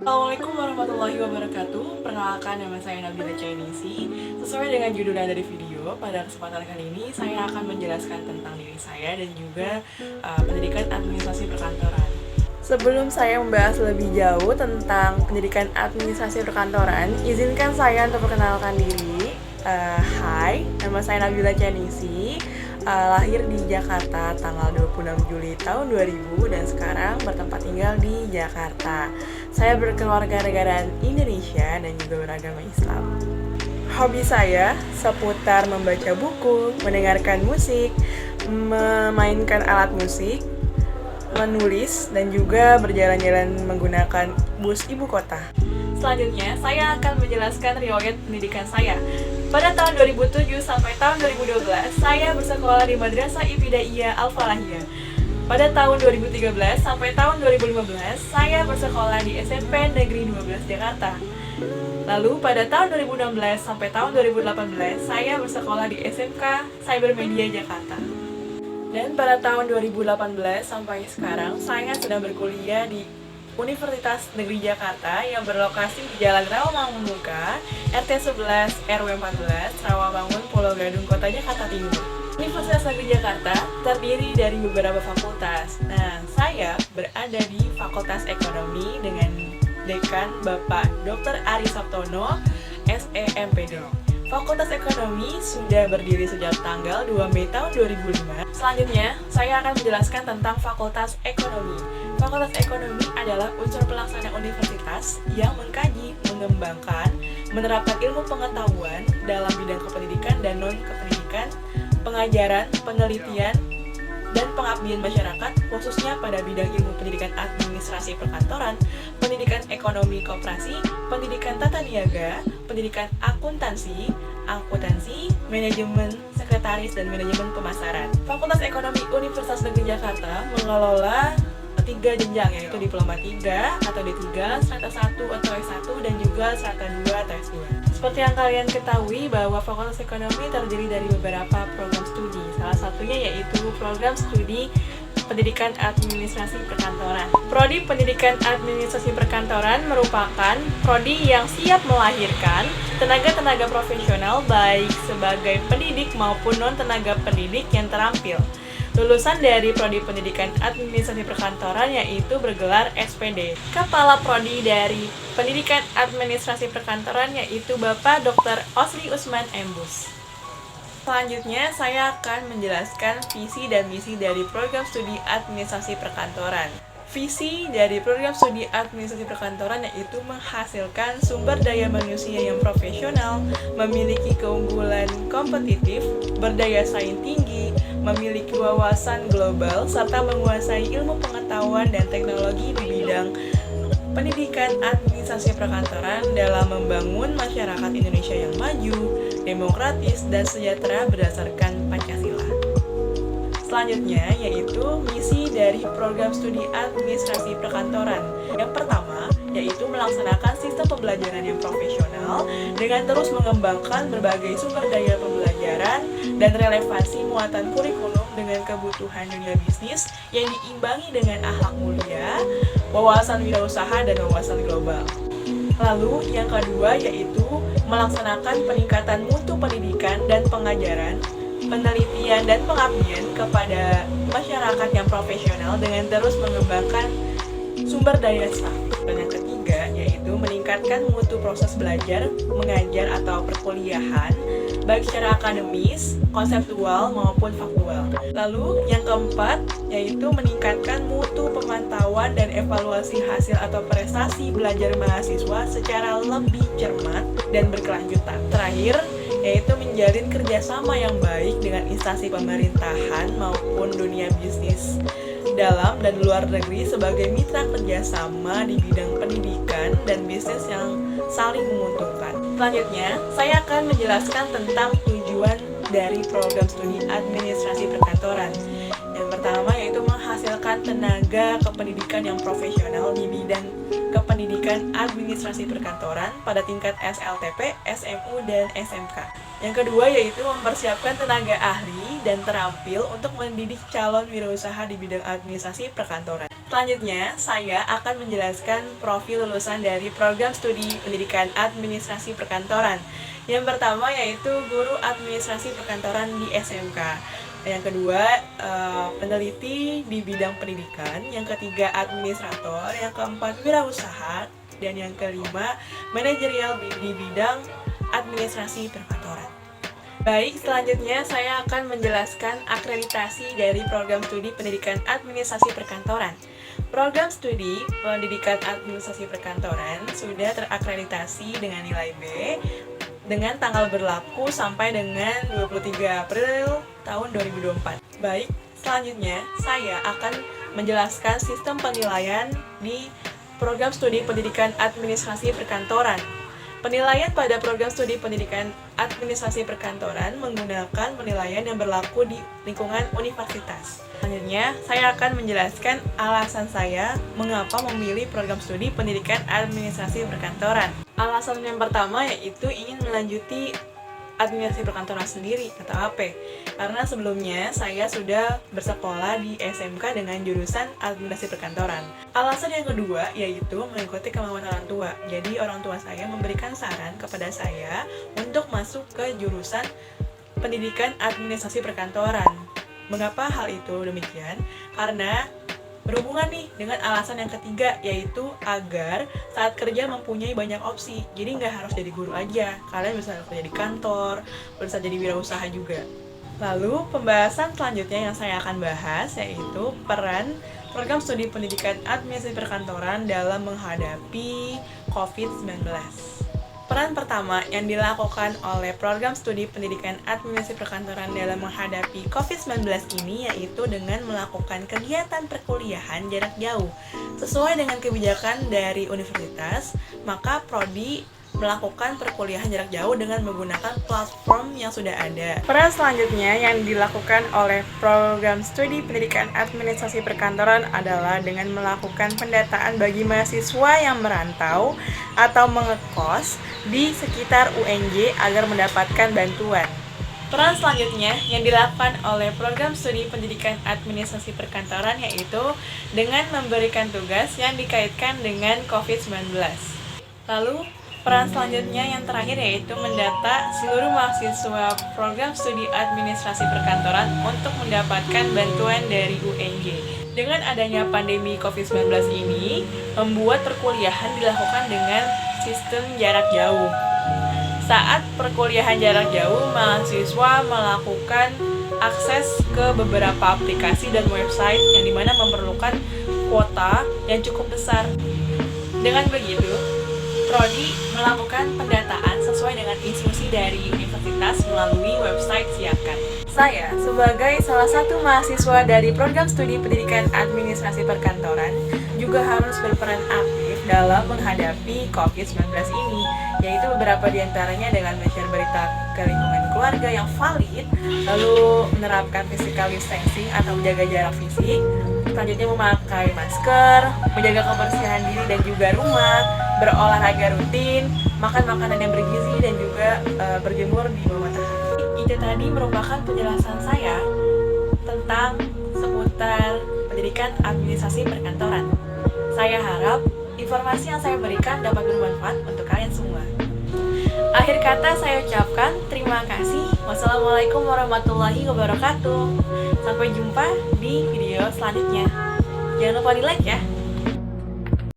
Assalamualaikum warahmatullahi wabarakatuh. Perkenalkan, nama saya Nabila Chainisi. Sesuai dengan judul dari video, pada kesempatan kali ini saya akan menjelaskan tentang diri saya dan juga pendidikan administrasi perkantoran. Sebelum saya membahas lebih jauh tentang pendidikan administrasi perkantoran, izinkan saya untuk perkenalkan diri. Hai, nama saya Nabila Chainisi. Lahir di Jakarta tanggal 26 Juli tahun 2000 dan sekarang bertempat tinggal di Jakarta. Saya berkeluarga negaraan Indonesia dan juga beragama Islam. Hobi saya seputar membaca buku, mendengarkan musik, memainkan alat musik, menulis, dan juga berjalan-jalan menggunakan bus ibu kota. Selanjutnya, saya akan menjelaskan riwayat pendidikan saya. Pada tahun 2007 sampai tahun 2012, saya bersekolah di Madrasah Ibtidaiyah Al-Falahiyah. Pada tahun 2013 sampai tahun 2015, saya bersekolah di SMP Negeri 12 Jakarta. Lalu pada tahun 2016 sampai tahun 2018, saya bersekolah di SMK Cybermedia Jakarta. Dan pada tahun 2018 sampai sekarang, saya sedang berkuliah di Universitas Negeri Jakarta yang berlokasi di Jalan Rawamangun Muka, RT 11 RW 14, Rawamangun, Pulau Gadung, Kota Jakarta Timur. Universitas Negeri Jakarta terdiri dari beberapa fakultas. Nah, saya berada di Fakultas Ekonomi dengan Dekan Bapak Dr. Ari Sabtono, SEMPD. Fakultas Ekonomi sudah berdiri sejak tanggal 2 Mei tahun 2005. Selanjutnya, saya akan menjelaskan tentang Fakultas Ekonomi. Fakultas Ekonomi adalah unsur pelaksana universitas yang mengkaji, mengembangkan, menerapkan ilmu pengetahuan dalam bidang kependidikan dan non-kependidikan, pengajaran, penelitian, dan pengabdian masyarakat, khususnya pada bidang ilmu pendidikan administrasi perkantoran, pendidikan ekonomi koperasi, pendidikan tata niaga, pendidikan akuntansi, manajemen sekretaris, dan manajemen pemasaran. Fakultas Ekonomi Universitas Negeri Jakarta mengelola 3 jenjang, yaitu Diploma 3 atau D3, Strata 1 atau S1, dan juga Strata 2 atau S2. Seperti yang kalian ketahui bahwa Fakultas Ekonomi terdiri dari beberapa program studi. Salah satunya yaitu program studi Pendidikan Administrasi Perkantoran. Prodi Pendidikan Administrasi Perkantoran merupakan prodi yang siap melahirkan tenaga-tenaga profesional baik sebagai pendidik maupun non-tenaga pendidik yang terampil. Lulusan dari Prodi Pendidikan Administrasi Perkantoran yaitu bergelar SPD. Kepala Prodi dari Pendidikan Administrasi Perkantoran yaitu Bapak Dr. Osri Usman Embus. Selanjutnya, saya akan menjelaskan visi dan misi dari program studi administrasi perkantoran. Visi dari program studi administrasi perkantoran yaitu menghasilkan sumber daya manusia yang profesional, memiliki keunggulan kompetitif, berdaya saing tinggi, memiliki wawasan global, serta menguasai ilmu pengetahuan dan teknologi di bidang pendidikan administrasi perkantoran dalam membangun masyarakat Indonesia yang maju, demokratis, dan sejahtera berdasarkan Pancasila. Selanjutnya yaitu misi dari program studi administrasi perkantoran. Yang pertama yaitu melaksanakan sistem pembelajaran yang profesional dengan terus mengembangkan berbagai sumber daya pembelajaran dan relevansi muatan kurikulum dengan kebutuhan dunia bisnis yang diimbangi dengan akhlak mulia, wawasan wirausaha, dan wawasan global. Lalu yang kedua yaitu melaksanakan peningkatan mutu pendidikan dan pengajaran, penelitian, dan pengabdian kepada masyarakat yang profesional dengan terus mengembangkan sumber daya staff. Dan yang ketiga yaitu meningkatkan mutu proses belajar, mengajar atau perkuliahan baik secara akademis, konseptual, maupun faktual. Lalu yang keempat yaitu meningkatkan mutu pemantauan dan evaluasi hasil atau prestasi belajar mahasiswa secara lebih cermat dan berkelanjutan. Terakhir yaitu menjalin kerjasama yang baik dengan instansi pemerintahan maupun dunia bisnis dalam dan luar negeri sebagai mitra kerjasama di bidang pendidikan dan bisnis yang saling menguntungkan. Selanjutnya, saya akan menjelaskan tentang tujuan dari program studi administrasi perkantoran. Yang pertama yaitu menghasilkan tenaga kependidikan yang profesional di bidang kependidikan administrasi perkantoran pada tingkat SLTP, SMU, dan SMK. Yang kedua yaitu mempersiapkan tenaga ahli dan terampil untuk mendidik calon wirausaha di bidang administrasi perkantoran. Selanjutnya, saya akan menjelaskan profil lulusan dari program studi pendidikan administrasi perkantoran. Yang pertama yaitu guru administrasi perkantoran di SMK. Yang kedua, peneliti di bidang pendidikan. Yang ketiga, administrator. Yang keempat, wirausaha. Dan yang kelima, manajerial di bidang administrasi perkantoran. Baik, selanjutnya saya akan menjelaskan akreditasi dari program studi pendidikan administrasi perkantoran. Program studi pendidikan administrasi perkantoran sudah terakreditasi dengan nilai B dengan tanggal berlaku sampai dengan 23 April tahun 2024. Baik, selanjutnya saya akan menjelaskan sistem penilaian di program studi pendidikan administrasi perkantoran. Penilaian pada program studi pendidikan administrasi perkantoran menggunakan penilaian yang berlaku di lingkungan universitas. Selanjutnya, saya akan menjelaskan alasan saya mengapa memilih program studi pendidikan administrasi perkantoran. Alasan yang pertama yaitu ingin melanjuti administrasi perkantoran sendiri atau AP. Karena sebelumnya saya sudah bersekolah di SMK dengan jurusan administrasi perkantoran. Alasan yang kedua yaitu mengikuti kemauan orang tua. Jadi orang tua saya memberikan saran kepada saya untuk masuk ke jurusan pendidikan administrasi perkantoran. Mengapa hal itu demikian? Karena berhubungan nih dengan alasan yang ketiga, yaitu agar saat kerja mempunyai banyak opsi. Jadi nggak harus jadi guru aja, kalian bisa kerja di kantor, bisa jadi wirausaha juga. Lalu pembahasan selanjutnya yang saya akan bahas yaitu peran program studi pendidikan administrasi perkantoran dalam menghadapi COVID-19. Peran pertama yang dilakukan oleh program studi pendidikan administrasi perkantoran dalam menghadapi COVID-19 ini yaitu dengan melakukan kegiatan perkuliahan jarak jauh. Sesuai dengan kebijakan dari universitas, maka prodi melakukan perkuliahan jarak jauh dengan menggunakan platform yang sudah ada. Peran selanjutnya yang dilakukan oleh program studi pendidikan administrasi perkantoran adalah dengan melakukan pendataan bagi mahasiswa yang merantau atau mengekos di sekitar UNJ agar mendapatkan bantuan. Peran selanjutnya yang dilakukan oleh program studi pendidikan administrasi perkantoran yaitu dengan memberikan tugas yang dikaitkan dengan COVID-19. Lalu, peran selanjutnya yang terakhir yaitu mendata seluruh mahasiswa program studi administrasi perkantoran untuk mendapatkan bantuan dari UNJ. Dengan adanya pandemi COVID-19 ini, membuat perkuliahan dilakukan dengan sistem jarak jauh. Saat perkuliahan jarak jauh, mahasiswa melakukan akses ke beberapa aplikasi dan website yang dimana memerlukan kuota yang cukup besar. Dengan begitu, prodi melakukan pendataan sesuai dengan instruksi dari universitas melalui website Siapkan. Saya, sebagai salah satu mahasiswa dari program studi pendidikan administrasi perkantoran, juga harus berperan aktif dalam menghadapi COVID-19 ini, yaitu beberapa diantaranya dengan men-share berita ke lingkungan keluarga yang valid, lalu menerapkan physical distancing atau menjaga jarak fisik, selanjutnya memakai masker, menjaga kebersihan diri dan juga rumah, berolahraga rutin, makan makanan yang bergizi, dan juga berjemur di bawah matahari. Itu tadi merupakan penjelasan saya tentang seputar pendidikan administrasi perkantoran. Saya harap informasi yang saya berikan dapat bermanfaat untuk kalian semua. Akhir kata saya ucapkan terima kasih. Wassalamualaikum warahmatullahi wabarakatuh. Sampai jumpa di video selanjutnya. Jangan lupa di like ya.